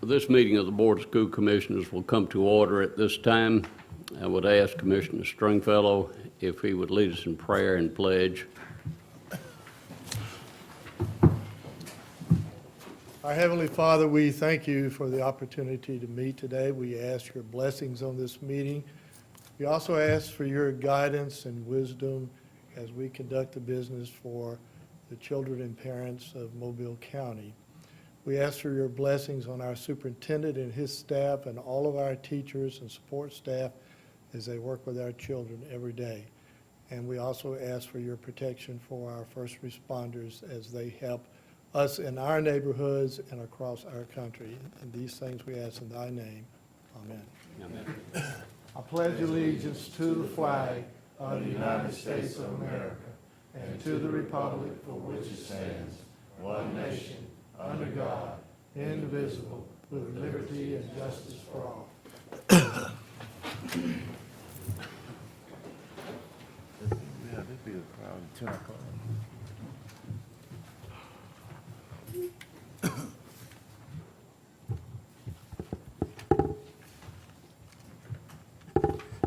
This meeting of the Board of School Commissioners will come to order at this time. I would ask Commissioner Stringfellow if he would lead us in prayer and pledge. Our Heavenly Father, we thank you for the opportunity to meet today. We ask your blessings on this meeting. We also ask for your guidance and wisdom as we conduct the business for the children and parents of Mobile County. We ask for your blessings on our superintendent and his staff and all of our teachers and support staff as they work with our children every day. And we also ask for your protection for our first responders as they help us in our neighborhoods and across our country. And these things we ask in thy name. Amen. Amen. I pledge allegiance to the flag of the United States of America and to the republic for which it stands, one nation, under God, indivisible, with liberty and justice for all.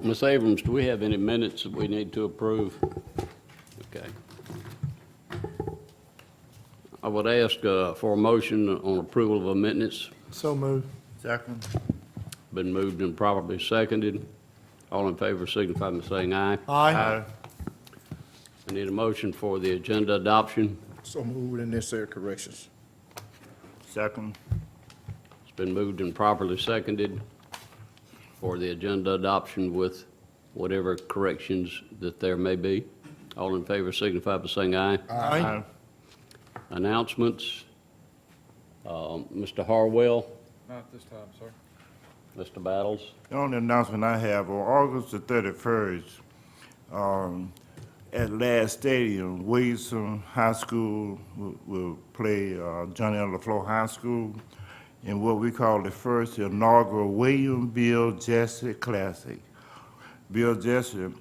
Ms. Abrams, do we have any minutes that we need to approve? Okay. I would ask for a motion on approval of the minutes. So moved. Second. Been moved and properly seconded. All in favor signify by saying aye. Aye. I need a motion for the agenda adoption. So moved with necessary corrections. Second. It's been moved and properly seconded for the agenda adoption with whatever corrections that there may be. All in favor signify by saying aye. Aye. Announcements. Mr. Harwell, Not this time, sir. Mr. Battles. The only announcement I have, on August the 31st, at Ladd Stadium, Williamson High School will play Johnny L. LaFleur High School in what we call the first inaugural William Bill Jesse Classic. Bill Jesse,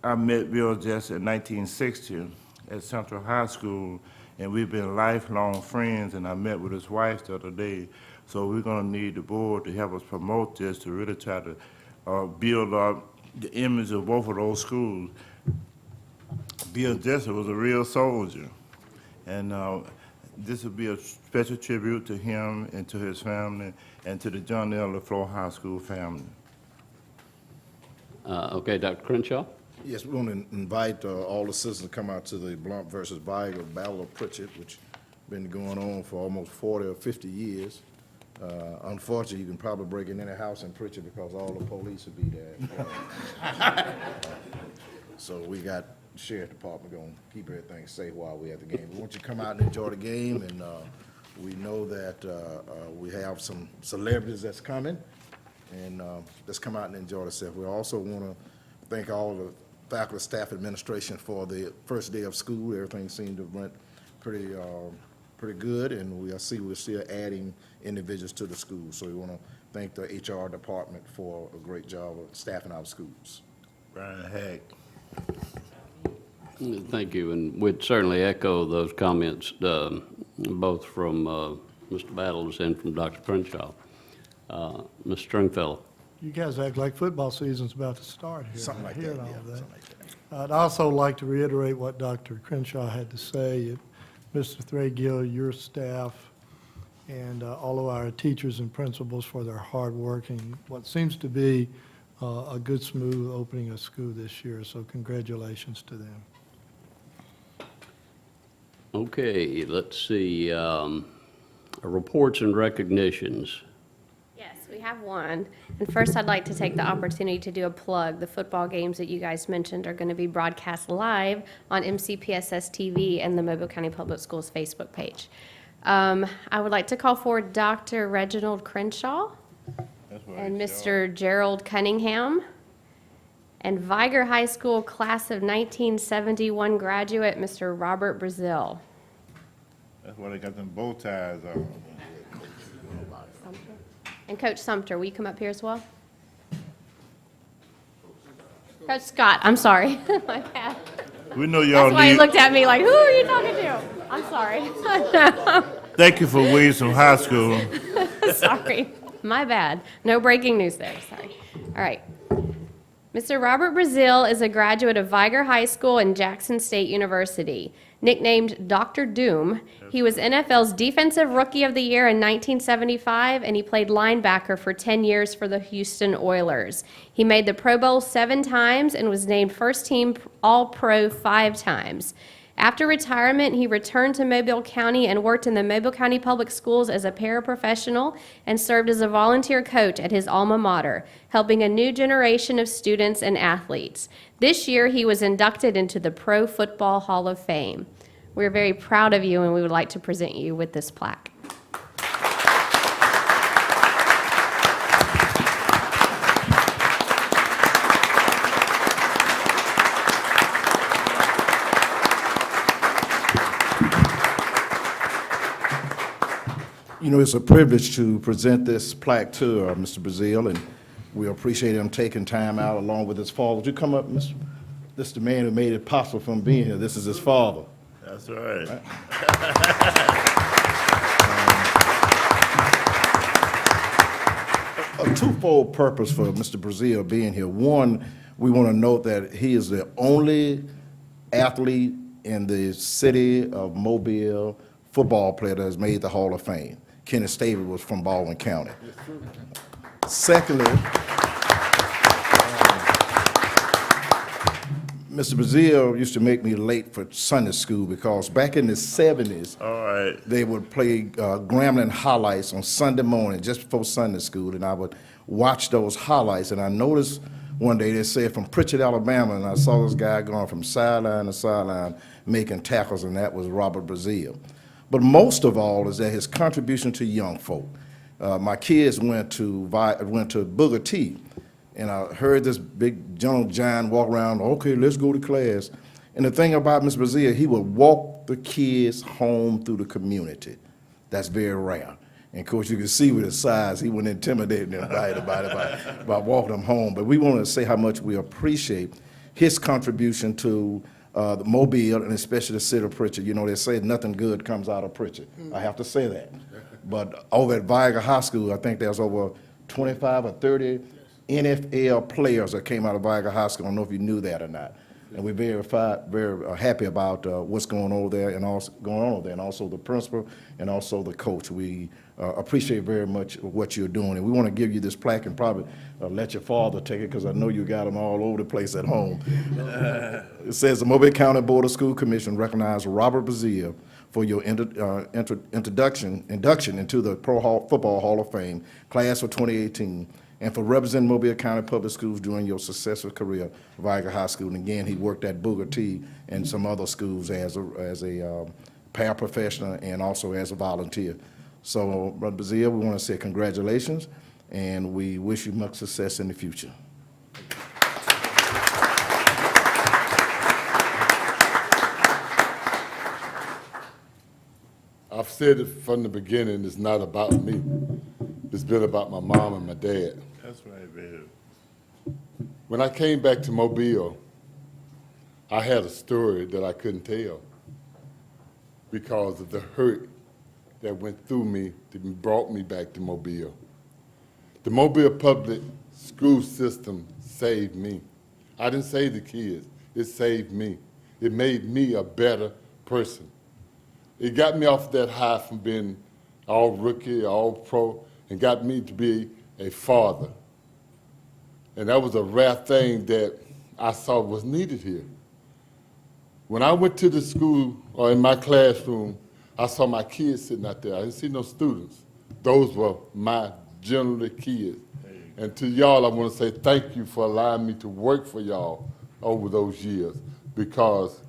I met Bill Jesse in 1960 at Central High School, and we've been lifelong friends, and I met with his wife the other day. So we're gonna need the board to help us promote this, to really try to build up the image of both of those schools. Bill Jesse was a real soldier, and this will be a special tribute to him and to his family and to the John L. LaFleur High School family. Okay, Dr. Crenshaw. Yes, we want to invite all the citizens to come out to the Blount versus Viger Battle of Pritchett, which has been going on for almost 40 or 50 years. Unfortunately, you can probably break in any house in Pritchett because all the police will be there. So we got the sheriff department going to keep everything safe while we're at the game. We want you to come out and enjoy the game, and we know that we have some celebrities that's coming, and let's come out and enjoy themselves. We also want to thank all the faculty, staff, administration for the first day of school. Everything seemed to went pretty good, and we're still adding individuals to the school. So we want to thank the HR department for a great job of staffing our schools. Brian Hack. Thank you, and we'd certainly echo those comments, both from Mr. Battles and from Dr. Crenshaw. Mr. Stringfellow. You guys act like football season's about to start here. Something like that, Hearing yeah, all that. something like that. I'd also like to reiterate what Dr. Crenshaw had to say. Mr. Threadgill, your staff, and all of our teachers and principals for their hard work and what seems to be a good, smooth opening of school this year. So congratulations to them. Okay, let's see. Reports and recognitions. Yes, we have one. And first, I'd like to take the opportunity to do a plug. The football games that you guys mentioned are going to be broadcast live on MCPSS TV and the Mobile County Public Schools Facebook page. I would like to call forward Dr. Reginald Crenshaw and Mr. Gerald Cunningham and Viger High School class of 1971 graduate, Mr. Robert Brazil. That's why they got them bow ties on. And Coach Sumter, will you come up here as well? Coach Scott, I'm sorry. My bad. We know y'all That's why he need, looked at me like, who are you talking to? I'm sorry. thank you for Williamson High School. Sorry, my bad. No breaking news there, sorry. All right. Mr. Robert Brazil is a graduate of Viger High School and Jackson State University. Nicknamed Dr. Doom, he was NFL's Defensive Rookie of the Year in 1975, and he played linebacker for 10 years for the Houston Oilers. He made the Pro Bowl 7 times and was named First Team All-Pro 5 times. After retirement, he returned to Mobile County and worked in the Mobile County Public Schools as a paraprofessional and served as a volunteer coach at his alma mater, helping a new generation of students and athletes. This year, he was inducted into the Pro Football Hall of Fame. We're very proud of you, and we would like to present you with this plaque. You know, it's a privilege to present this plaque to Mr. Brazil, and we appreciate him taking time out along with his father. Would you come up, Mr.? This is the man who made it possible for him being here. This is his father. That's right. A twofold purpose for Mr. Brazil being here. One, we want to note that he is the only athlete in the city of Mobile football player that has made the Hall of Fame. Kenneth Stavey was from Baldwin County. Secondly, Mr. Brazil used to make me late for Sunday school because back in the 70s, All right. they would play Grambling highlights on Sunday morning just before Sunday school, and I would watch those highlights. And I noticed one day they said from Pritchard, Alabama, and I saw this guy going from sideline to sideline making tackles, and that was Robert Brazil. But most of all is that his contribution to young folk. My kids went to Booker T, and I heard this big gentle giant walk around, okay, let's go to class. And the thing about Mr. Brazil, he would walk the kids home through the community. That's very rare. And of course, you can see with his size, he wouldn't intimidate anybody by walking them home. But we want to say how much we appreciate his contribution to the Mobile, and especially the city of Pritchard. You know, they say nothing good comes out of Pritchard. I have to say that. But over at Viger High School, I think there's over 25 or 30 NFL players that came out of Viger High School. I don't know if you knew that or not. And we're very happy about what's going on there, and also the principal and also the coach. We appreciate very much what you're doing, and we want to give you this plaque and probably let your father take it because I know you got them all over the place at home. It says the Mobile County Board of School Commission recognized Robert Brazil for your induction into the Football Hall of Fame, class of 2018, and for representing Mobile County Public Schools during your successful career at Viger High School. And again, he worked at Booker T and some other schools as a paraprofessional and also as a volunteer. So, Brother Brazil, we want to say congratulations, and we wish you much success in the future. I've said it from the beginning, it's not about me. It's been about my mom and my dad. That's right, baby. When I came back to Mobile, I had a story that I couldn't tell because of the hurt that went through me that brought me back to Mobile. The Mobile public school system saved me. I didn't save the kids, it saved me. It made me a better person. It got me off that high from being all rookie, all pro, and got me to be a father. And that was a rare thing that I saw was needed here. When I went to the school or in my classroom, I saw my kids sitting out there. I didn't see no students. Those were my generally kids. And to y'all, I want to say thank you for allowing me to work for y'all over those years, because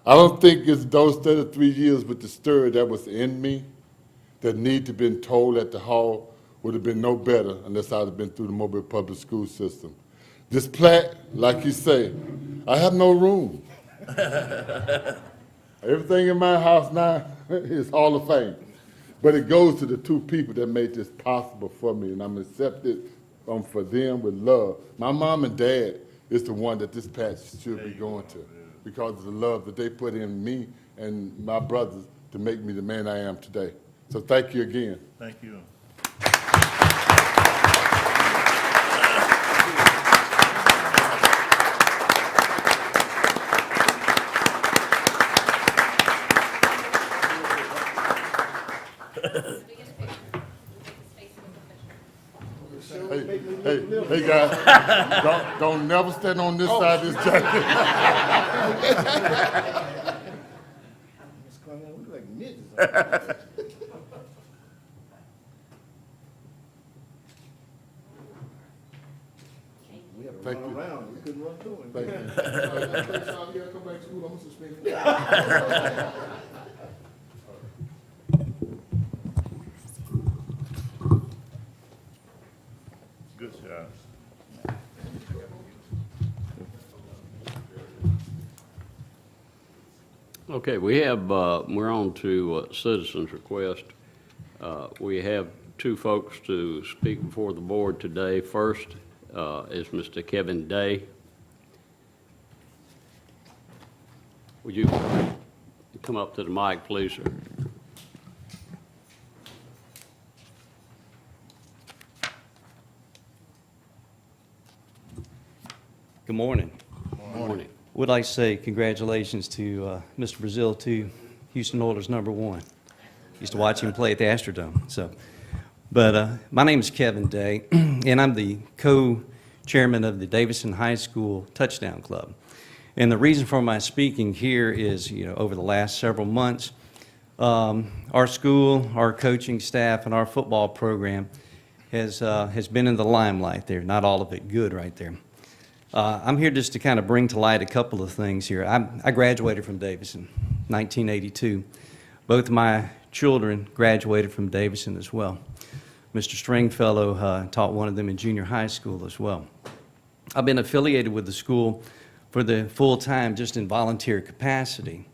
I don't think it's those 33 years with the stir that was in me that need to have been told at the hall would have been no better unless I'd have been through the Mobile public school system. This plaque, like you say, I have no room. Everything in my house now is Hall of Fame. But it goes to the two people that made this possible for me, and I'm accepted for them with love. My mom and dad is the one that this patch should be going to, because of the love that they put in me and my brothers to make me the man I am today. So thank you again. Thank you. Hey, guys, don't never stand on this side of this jacket. Miss Clement, we like midgets. We had to Thank run you. around, we couldn't run through him. Thank you. Next time you gotta come back to school, I'm gonna suspend you. Good job. Okay, we have, we're on to citizens' request. We have two folks to speak before the board today. First is Mr. Kevin Day. Would you come up to the mic, please, sir? Good morning. Morning. Would like to say congratulations to Mr. Brazil, to Houston Oilers #1. Used to watch him play at the Astrodome. But my name is Kevin Day, and I'm the co-chairman of the Davidson High School Touchdown Club. And the reason for my speaking here is, over the last several months, our school, our coaching staff, and our football program has been in the limelight there. Not all of it good right there. I'm here just to kind of bring to light a couple of things here. I graduated from Davidson, 1982. Both of my children graduated from Davidson as well. Mr. Stringfellow taught one of them in junior high school as well. I've been affiliated with the school for the full time, just in volunteer capacity.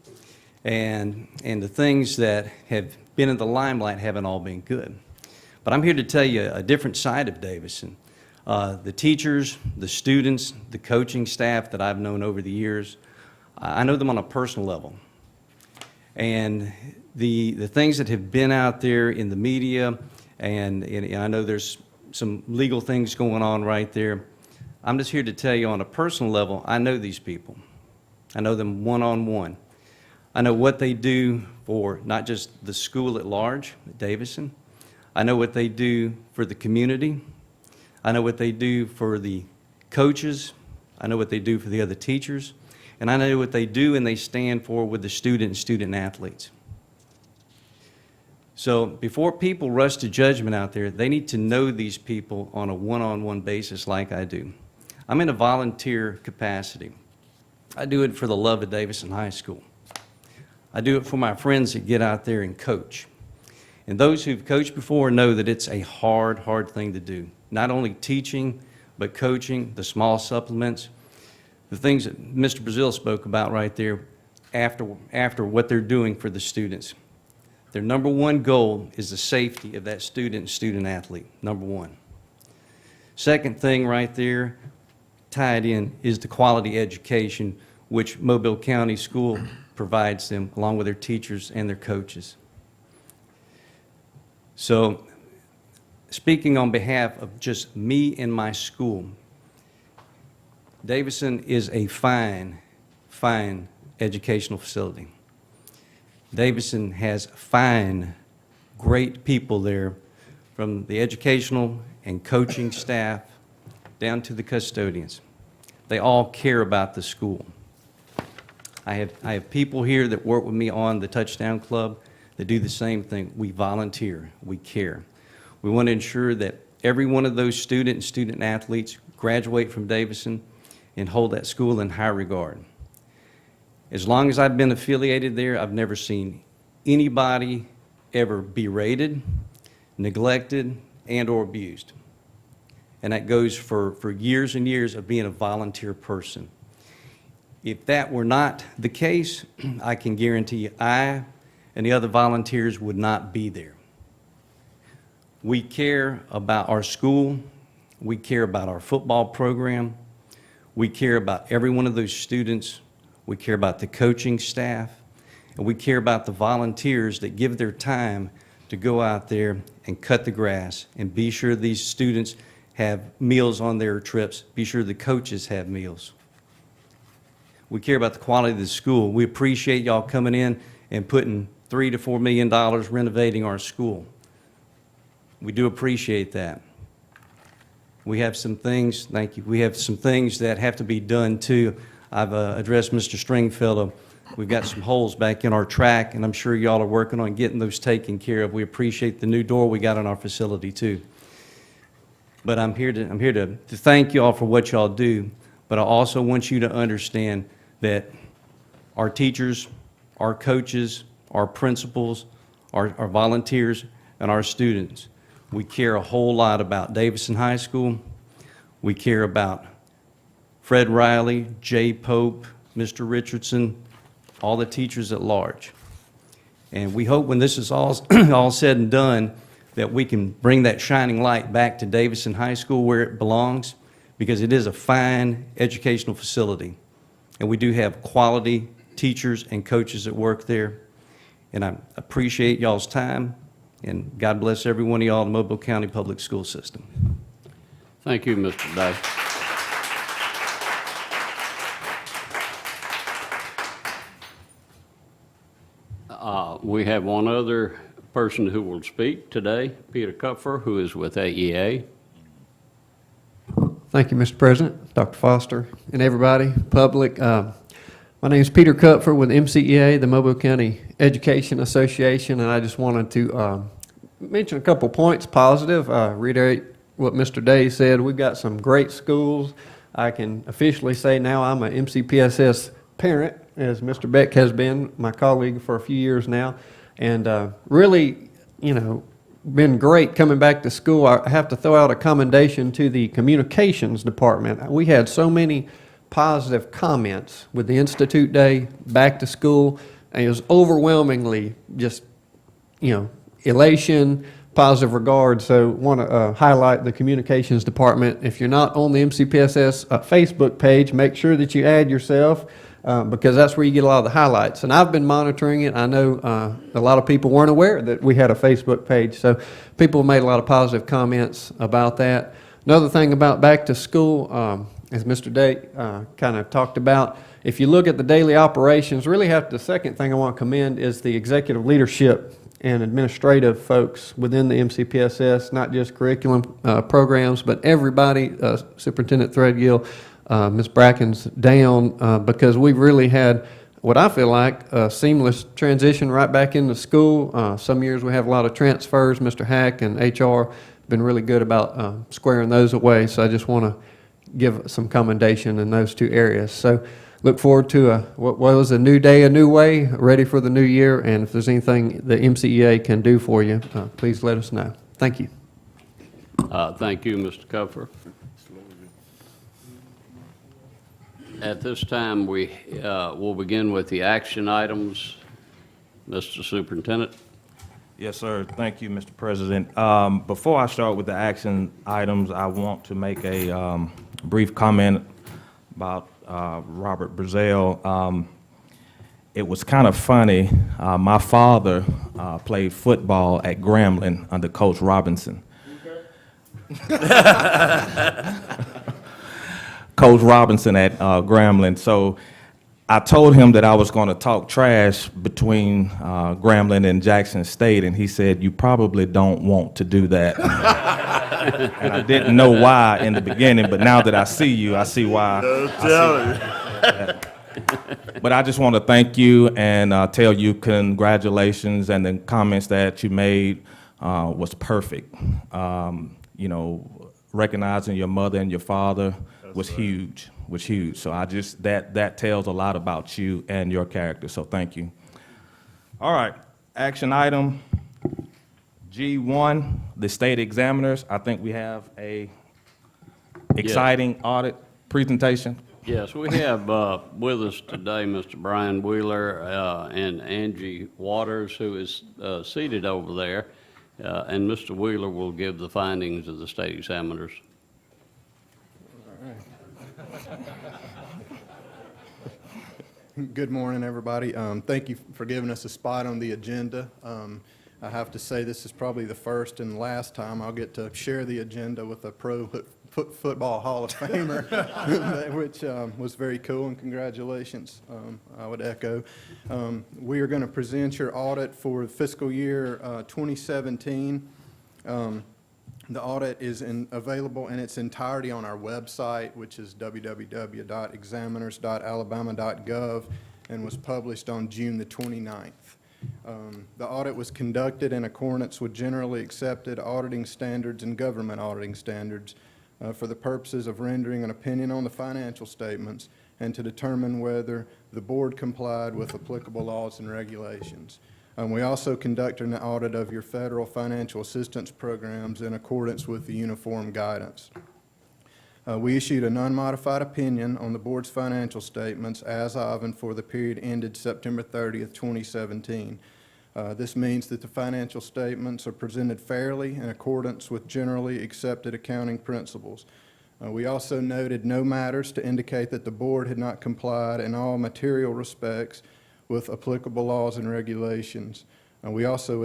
And the things that have been in the limelight haven't all been good. But I'm here to tell you a different side of Davidson. The teachers, the students, the coaching staff that I've known over the years, I know them on a personal level. And the things that have been out there in the media, and I know there's some legal things going on right there. I'm just here to tell you on a personal level, I know these people. I know them one-on-one. I know what they do for not just the school at large, at Davidson. I know what they do for the community. I know what they do for the coaches. I know what they do for the other teachers. And I know what they do and they stand for with the student athletes. So before people rush to judgment out there, they need to know these people on a one-on-one basis like I do. I'm in a volunteer capacity. I do it for the love of Davidson High School. I do it for my friends that get out there and coach. And those who've coached before know that it's a hard thing to do. Not only teaching, but coaching, the small supplements, the things that Mr. Brazil spoke about right there after what they're doing for the students. Their number one goal is the safety of that student athlete, number one. Second thing right there, tied in, is the quality education which Mobile County School provides them, along with their teachers and their coaches. So, speaking on behalf of just me and my school, Davidson is a fine educational facility. Davidson has fine, great people there, from the educational and coaching staff down to the custodians. They all care about the school. I have people here that work with me on the Touchdown Club that do the same thing. We volunteer, we care. We want to ensure that every one of those student athletes graduate from Davidson and hold that school in high regard. As long as I've been affiliated there, I've never seen anybody ever berated, neglected, and/or abused. And that goes for years and years of being a volunteer person. If that were not the case, I can guarantee you I and the other volunteers would not be there. We care about our school. We care about our football program. We care about every one of those students. We care about the coaching staff. And we care about the volunteers that give their time to go out there and cut the grass and be sure these students have meals on their trips. Be sure the coaches have meals. We care about the quality of the school. We appreciate y'all coming in and putting $3 to $4 million renovating our school. We do appreciate that. We have some things, thank you, we have some things that have to be done too. I've addressed Mr. Stringfellow. We've got some holes back in our track, and I'm sure y'all are working on getting those taken care of. We appreciate the new door we got in our facility too. But I'm here to thank y'all for what y'all do, but I also want you to understand that our teachers, our coaches, our principals, our volunteers, and our students, we care a whole lot about Davison High School. We care about Fred Riley, Jay Pope, Mr. Richardson, all the teachers at large. And we hope when this is all said and done, that we can bring that shining light back to Davison High School where it belongs, because it is a fine educational facility. And we do have quality teachers and coaches that work there. And I appreciate y'all's time, and God bless every one of y'all in the Mobile County Public School System. Thank you, Mr. Day. We have one other person who will speak today, Peter Kupfer, who is with AEA. Thank you, Mr. President, Dr. Foster, and everybody, public. My name is Peter Kupfer with MCEA, the Mobile County Education Association, and I just wanted to mention a couple points positive, reiterate what Mr. Day said. We've got some great schools. I can officially say now I'm an MCPSS parent, as Mr. Beck has been my colleague for a few years now, and really, been great coming back to school. I have to throw out a commendation to the communications department. We had so many positive comments with the Institute Day, back to school, and it was overwhelmingly just, elation, positive regard. So want to highlight the communications department. If you're not on the MCPSS Facebook page, make sure that you add yourself, because that's where you get a lot of the highlights. And I've been monitoring it. I know a lot of people weren't aware that we had a Facebook page, so people made a lot of positive comments about that. Another thing about back to school, as Mr. Day kind of talked about, if you look at the daily operations, the second thing I want to commend is the executive leadership and administrative folks within the MCPSS, not just curriculum programs, but everybody, Superintendent Threadgill, Ms. Bracken's down, because we've really had what I feel like a seamless transition right back into school. Some years we have a lot of transfers. Mr. Hack and HR have been really good about squaring those away, so I just want to give some commendation in those two areas. So look forward to what was a new day, a new way, ready for the new year, and if there's anything the MCEA can do for you, please let us know. Thank you. Thank you, Mr. Kupfer. At this time, we will begin with the action items. Mr. Superintendent. Yes, sir. Thank you, Mr. President. Before I start with the action items, I want to make a brief comment about Robert Brazell. It was kind of funny. My father played football at Grambling under Coach Robinson. Coach Robinson at Grambling. So I told him that I was going to talk trash between Grambling and Jackson State, and he said, "You probably don't want to do that." And I didn't know why in the beginning, but now that I see you, I see why. But I just want to thank you and tell you congratulations, and the comments that you made was perfect. Recognizing your mother and your father was huge. So I just, that tells a lot about you and your character, so thank you. All right, action item G1, the state examiners. I think we have a exciting audit presentation. Yes, we have with us today Mr. Brian Wheeler and Angie Waters, who is seated over there, and Mr. Wheeler will give the findings of the state examiners. Good morning, everybody. Thank you for giving us a spot on the agenda. I have to say this is probably the first and last time I'll get to share the agenda with a pro football Hall of Famer, which was very cool, and congratulations, I would echo. We are going to present your audit for fiscal year 2017. The audit is available in its entirety on our website, which is www.examiners.alabama.gov, and was published on June the 29th. The audit was conducted in accordance with generally accepted auditing standards and government auditing standards for the purposes of rendering an opinion on the financial statements and to determine whether the board complied with applicable laws and regulations. We also conducted an audit of your federal financial assistance programs in accordance with the uniform guidance. We issued a non-modified opinion on the board's financial statements as of and for the period ended September 30th, 2017. This means that the financial statements are presented fairly in accordance with generally accepted accounting principles. We also noted no matters to indicate that the board had not complied in all material respects with applicable laws and regulations. We also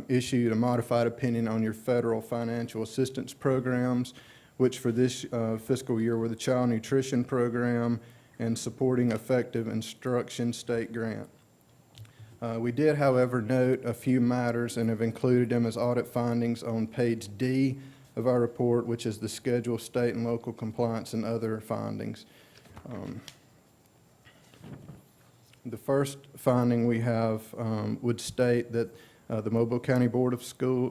issued a modified opinion on your federal financial assistance programs, which for this fiscal year were the Child Nutrition Program and Supporting Effective Instruction State Grant. We did, however, note a few matters and have included them as audit findings on page D of our report, which is the schedule of state and local compliance and other findings. The first finding we have would state that the Mobile County Board of School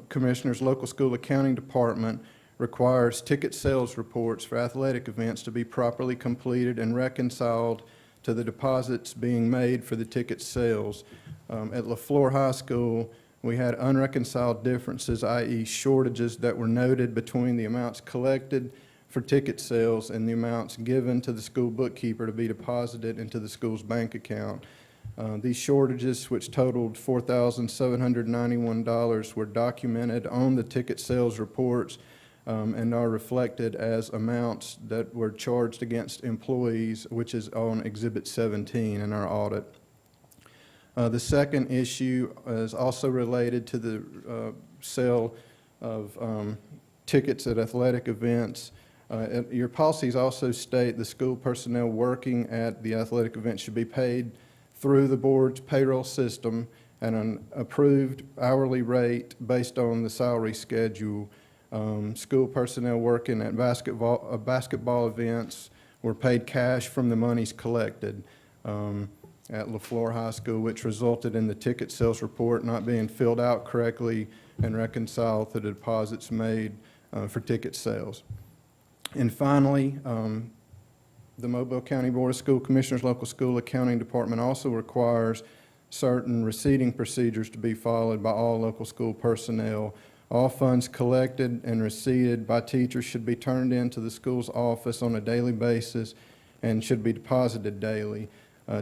Commissioners Local School Accounting Department requires ticket sales reports for athletic events to be properly completed and reconciled to the deposits being made for the ticket sales. At LaFleur High School, we had unreconciled differences, i.e. shortages that were noted between the amounts collected for ticket sales and the amounts given to the school bookkeeper to be deposited into the school's bank account. These shortages, which totaled $4,791, were documented on the ticket sales reports and are reflected as amounts that were charged against employees, which is on Exhibit 17 in our audit. The second issue is also related to the sale of tickets at athletic events. Your policies also state the school personnel working at the athletic event should be paid through the board's payroll system at an approved hourly rate based on the salary schedule. School personnel working at basketball events were paid cash from the monies collected at LaFleur High School, which resulted in the ticket sales report not being filled out correctly and reconciled to the deposits made for ticket sales. And finally, the Mobile County Board of School Commissioners Local School Accounting Department also requires certain receipting procedures to be followed by all local school personnel. All funds collected and receipted by teachers should be turned into the school's office on a daily basis and should be deposited daily.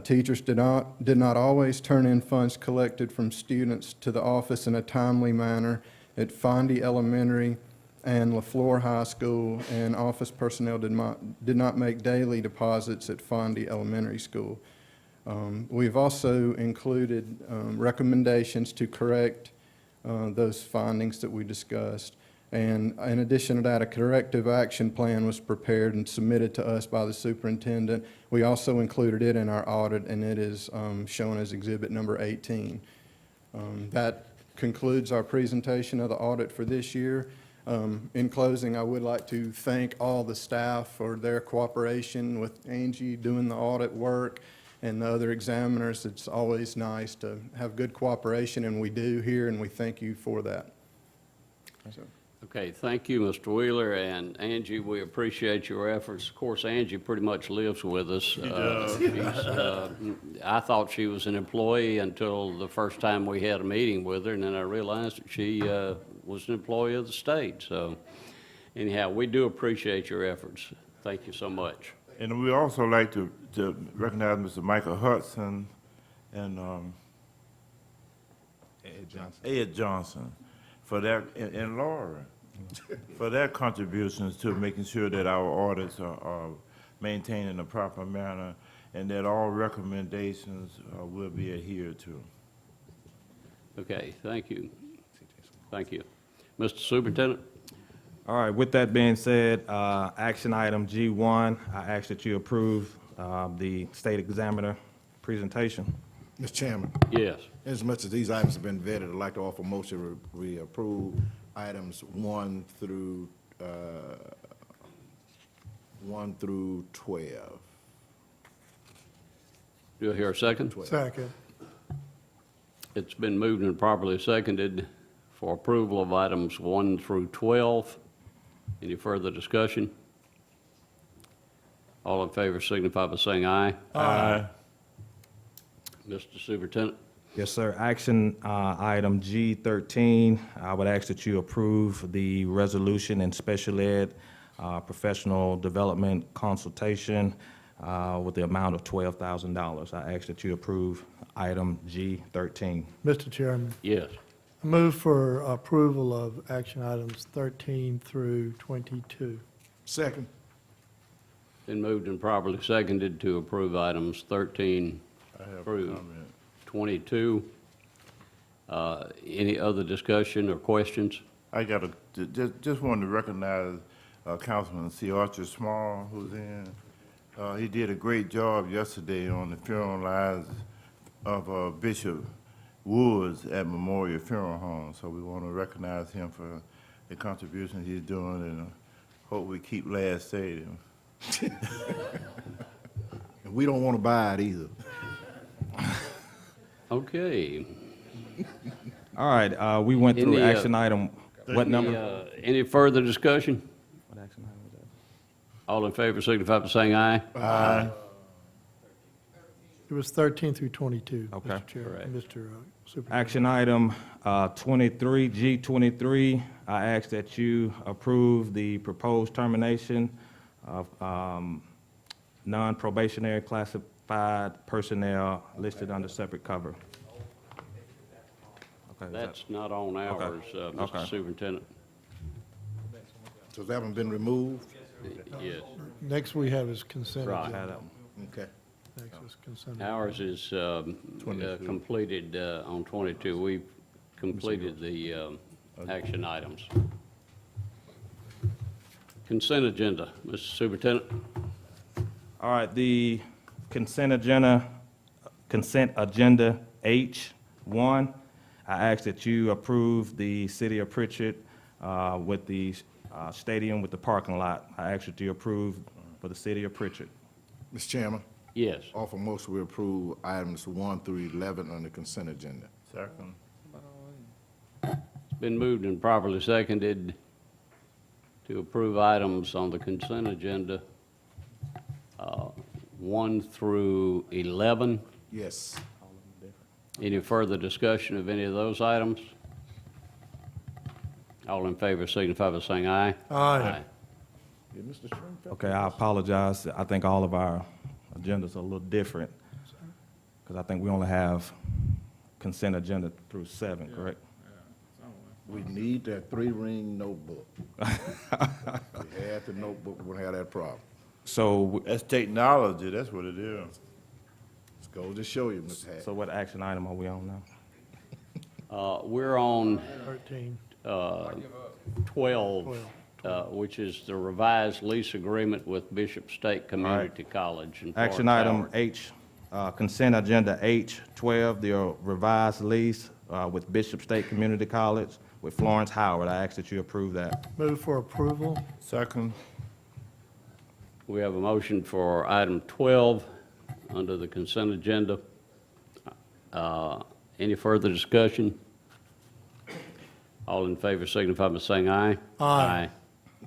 Teachers did not always turn in funds collected from students to the office in a timely manner at Fondy Elementary and LaFleur High School, and office personnel did not make daily deposits at Fondy Elementary School. We've also included recommendations to correct those findings that we discussed. And in addition to that, a corrective action plan was prepared and submitted to us by the superintendent. We also included it in our audit, and it is shown as exhibit number 18. That concludes our presentation of the audit for this year. In closing, I would like to thank all the staff for their cooperation with Angie doing the audit work and the other examiners. It's always nice to have good cooperation, and we do here, and we thank you for that. So. Okay, thank you, Mr. Wheeler, and Angie, we appreciate your efforts. Of course, Angie pretty much lives with us. She does. I thought she was an employee until the first time we had a meeting with her, and then I realized that she was an employee of the state. So anyhow, we do appreciate your efforts. Thank you so much. And we also like to recognize Mr. Michael Hudson and Ed Johnson for their, and Laura, for their contributions to making sure that our audits are maintained in a proper manner and that all recommendations will be adhered to. Okay, thank you. Thank you. Mr. Superintendent? All right, with that being said, action item G1, I ask that you approve the state examiner presentation. Mr. Chairman, Yes. as much as these items have been vetted, I'd like to offer a motion we approve items 1 through 12. Do I hear a second? Second. It's been moved and properly seconded for approval of items 1 through 12. Any further discussion? All in favor signify by saying aye. Aye. Mr. Superintendent? Yes, sir. Action item G13, I would ask that you approve the resolution in special ed professional development consultation with the amount of $12,000. I ask that you approve item G13. Mr. Chairman, Yes. I move for approval of action items 13 through 22. Second. Been moved and properly seconded to approve items 13 I have a through comment. 22. Any other discussion or questions? I got just wanted to recognize Councilman C. Archer Small, who's in. He did a great job yesterday on the funeral lines of Bishop Woods at Memorial Funeral Home. So we want to recognize him for the contribution he's doing, and hope we keep Ladd Stadium. And we don't want to buy it either. Okay. All right, we went through Any, action item, what number? Any further discussion? What action item was that? All in favor signify by saying aye. Aye. It was 13 through 22, Okay. Mr. Chair, Correct. Mr. Superintendent. Action item 23, G23, I ask that you approve the proposed termination of non-probationary classified personnel listed under separate cover. Okay, is that- That's not on ours, Mr. Okay. Superintendent. So they haven't been removed? Yes. Next we have is consent Right. I had agenda. that one. Okay. Next is consent. agenda. Ours is completed on 22. We've completed the action items. Consent agenda, Mr. Superintendent. All right, the consent agenda H1, I ask that you approve the City of Pritchard with the stadium with the parking lot. I ask that you approve for the City of Pritchard. Mr. Chairman, Yes. offer motion we approve items 1 through 11 on the consent agenda. Second. It's been moved and properly seconded to approve items on the consent agenda 1 through 11. Yes. Any further discussion of any of those items? All in favor signify by saying aye. Aye. Yeah, Mr. Shrimp? Okay, I apologize. I think all of our agendas are a little different, because I think we only have consent agenda through 7, correct? We need that 3-ring notebook. We had the notebook, we won't have that problem. So, That's technology, that's what it is. Let's go to show you, Mr. Hack. so what action item are we on now? We're on 13, 12, which is the revised lease agreement with Bishop State Community College in Florence, Action item Howard. H, consent agenda H12, the revised lease with Bishop State Community College with Florence Howard. I ask that you approve that. move for approval. Second. We have a motion for item 12 under the consent agenda. Any further discussion? All in favor signify by saying aye. Aye.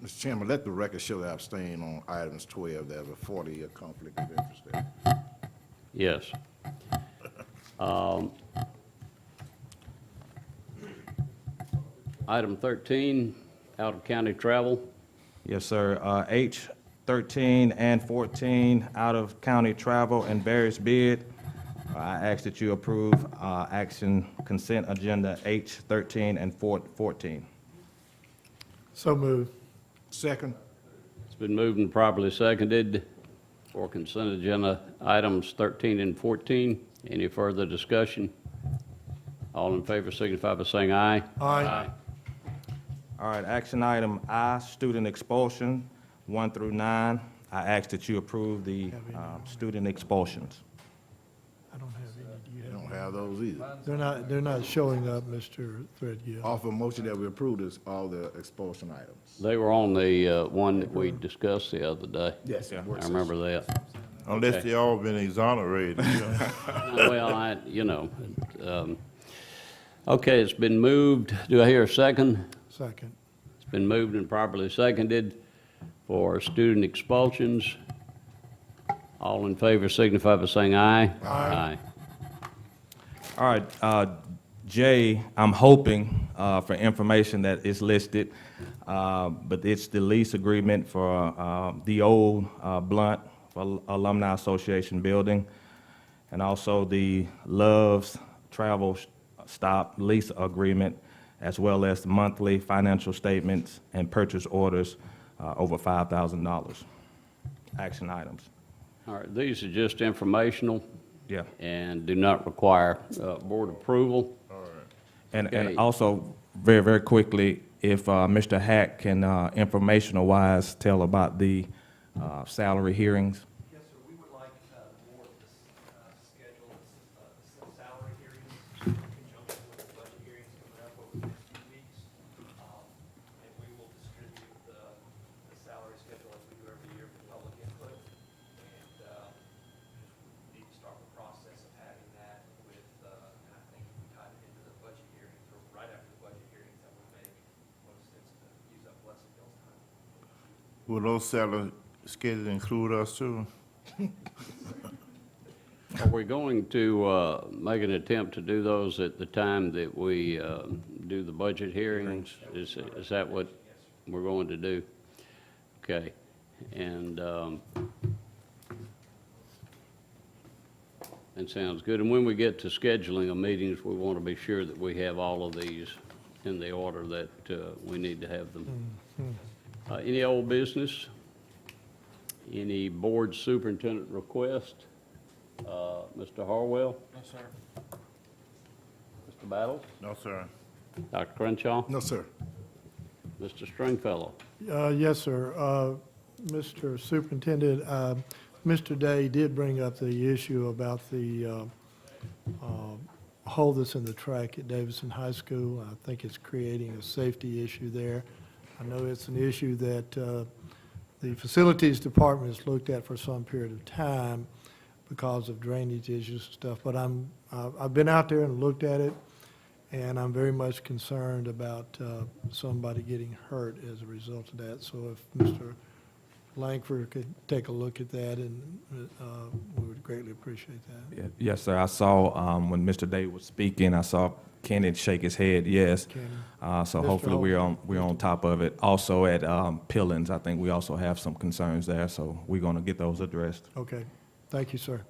Mr. Chairman, let the record show that I abstain on items 12. There's a 40-year conflict of interest there. Yes. Item 13, out-of-county travel. Yes, sir. H13 and 14, out-of-county travel and various bid. I ask that you approve action consent agenda H13 and 14. So move. Second. It's been moved and properly seconded for consent agenda items 13 and 14. Any further discussion? All in favor signify by saying aye. Aye. All right, action item I, student expulsion, 1 through 9. I ask that you approve the student expulsions. I don't have any, do you You have? don't have those either. They're not showing up, Mr. Threadgill. Offer a motion that we approve this, all the expulsion items. They were on the one that we discussed the other day. Yes. I remember that. Unless Okay. they all been exonerated. Well, okay, it's been moved. Do I hear a second? Second. It's been moved and properly seconded for student expulsions. All in favor signify by saying aye. Aye. All right, Jay, I'm hoping for information that is listed, but it's the lease agreement for the old Blunt Alumni Association building, and also the Love's Travel Stop lease agreement, as well as the monthly financial statements and purchase orders over $5,000. Action items. All right, these are just informational Yeah. and do not require board approval. And Okay. also, very, very quickly, if Mr. Hack can, informational-wise, tell about the salary hearings. Yes, sir, we would like the board to schedule salary hearings in conjunction with the budget hearings coming up over the next few weeks. And we will distribute the salary schedule as we do every year for public input. And need to start the process of having that with, and I think if we tied it into the budget hearings, or right after the budget hearings, that would make most sense to use up Pleasantville's time. Will those salary schedules include us too? Are we going to make an attempt to do those at the time that we do the budget hearings? Is that what we're going to do? Okay. And that sounds good. And when we get to scheduling of meetings, we want to be sure that we have all of these in the order that we need to have them. Any old business? Any board superintendent request? Mr. Harwell? No, sir. Mr. Battles? No, sir. Dr. Crenshaw? No, sir. Mr. Stringfellow? Yes, sir. Mr. Superintendent, Mr. Day did bring up the issue about the hole that's in the track at Davidson High School. I think it's creating a safety issue there. I know it's an issue that the Facilities Department has looked at for some period of time because of drainage issues and stuff, but I've been out there and looked at it, and I'm very much concerned about somebody getting hurt as a result of that. So if Mr. Langford could take a look at that, and we would greatly appreciate that. Yeah, yes, sir. I saw, when Mr. Day was speaking, I saw Kenneth shake his head, yes. Kenny. So Mr. hopefully we're Holton. on top of it. Also at Pillins, I think we also have some concerns there, so we're going to get those addressed. Okay, thank you, sir.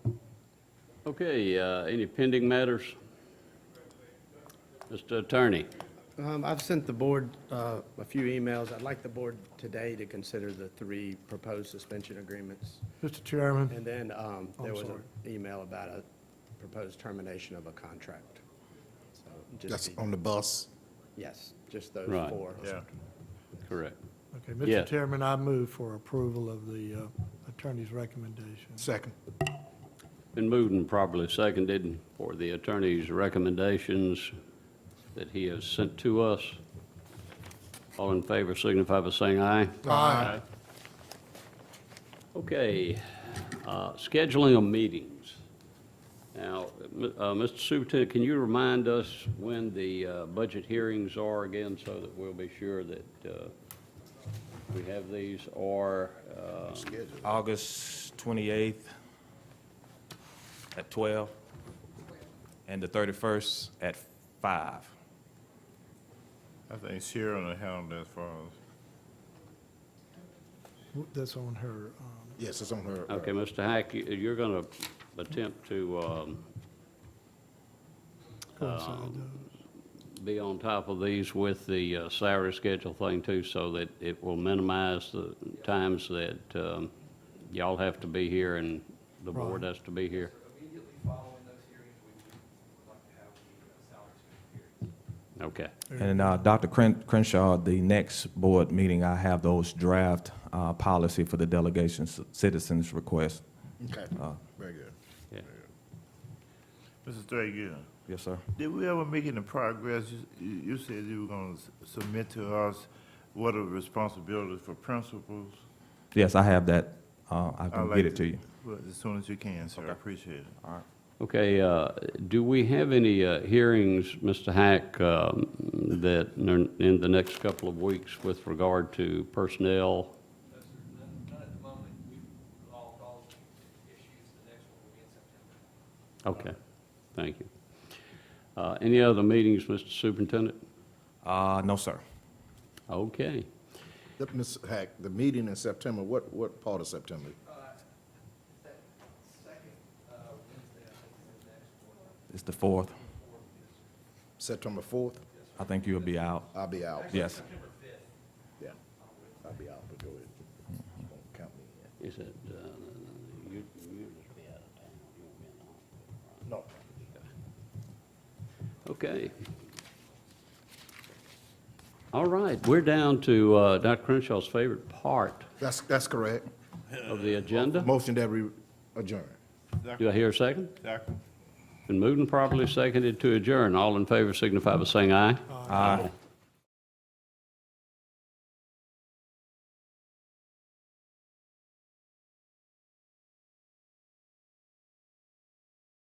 Okay, any pending matters? Mr. Attorney? I've sent the board a few emails. I'd like the board today to consider the 3 proposed suspension agreements. Mr. Chairman, And then there was sorry. an email about a proposed termination of a contract. So just That's be- on the bus. Yes, just those Right. 4. Yeah. Correct. okay, Mr. Yes. Chairman, I move for approval of the attorney's recommendation. Second. Been moved and properly seconded for the attorney's recommendations that he has sent to us. All in favor signify by saying aye. Aye. Okay, scheduling of meetings. Now, Mr. Superintendent, can you remind us when the budget hearings are again, so that we'll be sure that we have these, or, August 28th at 12, and the 31st at 5. I think Sharon will handle that for us. That's on her, Yes, it's on her. okay, Mr. Hack, you're going to attempt to coincide those. be on top of these with the salary schedule thing too, so that it will minimize the times that y'all have to be here and the board has to be here. Immediately following those hearings, we would like to have the salary schedule hearings. Okay. And Dr. Crenshaw, the next board meeting, I have those draft policy for the delegation citizens request. Okay, very good. Yeah. Mr. Threadgill, Yes, sir. did we ever make any progress? You said you were gonna submit to us what are responsibilities for principals. Yes, I have that. I I'd can like get it to you. Well, as soon as you can, sir, I appreciate it. All right. Okay, do we have any hearings, Mr. Hack, that are in the next couple of weeks with regard to personnel? None at the moment. We've all calls issues. The next one will be in September. Okay, thank you. Any other meetings, Mr. Superintendent? No, sir. Okay. Ms. Hack, the meeting in September, what part of September? It's the 4th. September 4th? I think you'll be out. I'll be out. Yes. Yeah, I'll be out, but go ahead. Don't count me in. Is it, you just be out of town, you won't be in the hospital, No. right? Okay. All right, we're down to Dr. Crenshaw's favorite part That's correct. of the agenda. Motion that we adjourn. Do I hear a second? Second. Been moved and properly seconded to adjourn. All in favor signify by saying aye. Aye.